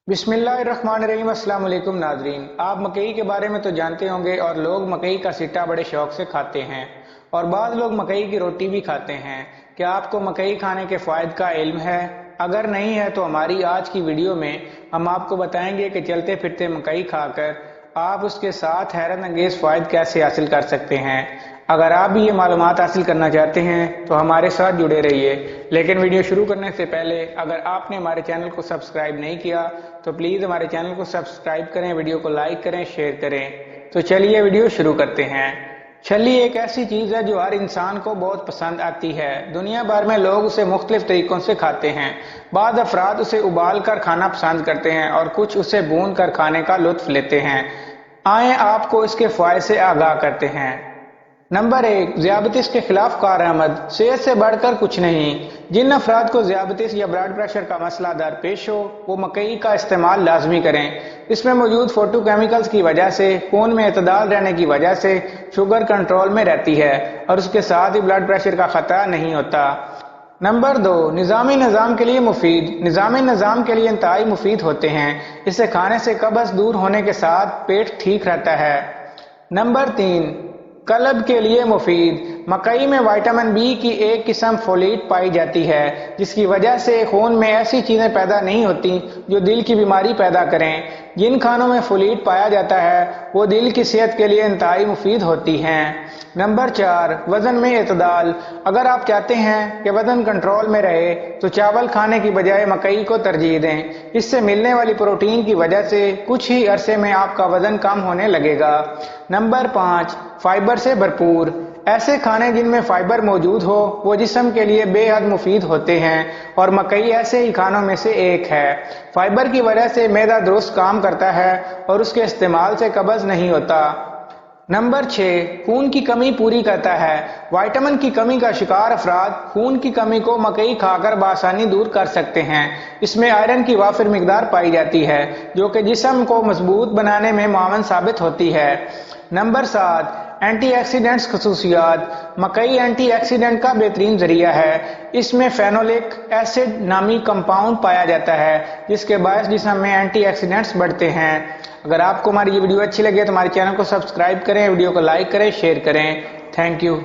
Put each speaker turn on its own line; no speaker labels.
बिस्मिल्लाहिर्रहमानिर्रहीम। अस्सलाम वालेकुम नाजरीन, आप मकई के बारे में तो जानते होंगे और लोग मकई का सिट्टा बड़े शौक से खाते हैं और बाद लोग मकई की रोटी भी खाते हैं। क्या आपको मकई खाने के फ़ायदे का इल्म है? अगर नहीं है तो हमारी आज की वीडियो में हम आपको बताएंगे कि चलते फिरते मकई खाकर आप उसके साथ हैरत अंगेज़ फ़ायदे कैसे हासिल कर सकते हैं। अगर आप भी ये मालूमात हासिल करना चाहते हैं तो हमारे साथ जुड़े रहिए। लेकिन वीडियो शुरू करने से पहले अगर आपने हमारे चैनल को सब्सक्राइब नहीं किया तो प्लीज़ हमारे चैनल को सब्सक्राइब करें, वीडियो को लाइक करें, शेयर करें। तो चलिए वीडियो शुरू करते हैं। छली एक ऐसी चीज़ है जो हर इंसान को बहुत पसंद आती है। दुनिया भर में लोग उसे मुख्तलिफ तरीक़ों से खाते हैं। बाद अफराद उसे उबाल कर खाना पसंद करते हैं और कुछ उसे भून कर खाने का लुत्फ़ लेते हैं। आए आपको इसके फ़ायदे से आगाह करते हैं। नंबर 1, ज़ियाबतीस के खिलाफ कारआमद। सेहत से बढ़कर कुछ नहीं। जिन अफराद को ज़ियाबतीस या ब्लड प्रेशर का मसला दरपेश हो वो मकई का इस्तेमाल लाजमी करें। इसमें मौजूद फोटोकेमिकल्स की वजह से खून में एतदाल रहने की वजह से शुगर कंट्रोल में रहती है और उसके साथ ही ब्लड प्रेशर का खतरा नहीं होता। नंबर 2, निज़ामी निज़ाम के लिए मुफीद। निज़ामी निज़ाम के लिए इंतहाई मुफीद होते हैं। इसे खाने से कब्ज़ दूर होने के साथ पेट ठीक रहता है। नंबर 3, कल्ब के लिए मुफीद। मकई में विटामिन बी की एक किस्म फोलेट पाई जाती है जिसकी वजह से खून में ऐसी चीजें पैदा नहीं होती जो दिल की बीमारी पैदा करें। जिन खानों में फोलेट पाया जाता है वो दिल की सेहत के लिए इंतहाई मुफीद होती हैं। नंबर 4, वजन में एतदाल। अगर आप चाहते हैं कि वजन कंट्रोल में रहे तो चावल खाने की बजाय मकई को तरजीह दें। इससे मिलने वाली प्रोटीन की वजह से कुछ ही अरसे में आपका वजन कम होने लगेगा। नंबर 5, फाइबर से भरपूर। ऐसे खाने जिनमें फाइबर मौजूद हो वो जिस्म के लिए बेहद मुफीद होते हैं और मकई ऐसे ही खानों में से एक है। फाइबर की वजह से मैदा दुरुस्त काम करता है और उसके इस्तेमाल से कब्ज़ नहीं होता। नंबर 6, खून की कमी पूरी करता है। विटामिन की कमी का शिकार अफराद खून की कमी को मकई खाकर बआसानी दूर कर सकते हैं। इसमें आयरन की वाफिर मिकदार पाई जाती है जो कि जिस्म को मजबूत बनाने में मुआवन साबित होती है। नंबर 7, एंटीऑक्सीडेंट्स खसूसियात। मकई एंटीऑक्सीडेंट का बेहतरीन जरिया है। इसमें फेनोलिक एसिड नामी कंपाउंड पाया जाता है जिसके बायस जिस्म में एंटीऑक्सीडेंट्स बढ़ते हैं। अगर आपको हमारी ये वीडियो अच्छी लगे तो हमारे चैनल को सब्सक्राइब करें, वीडियो को लाइक करें, शेयर करें। Thank you.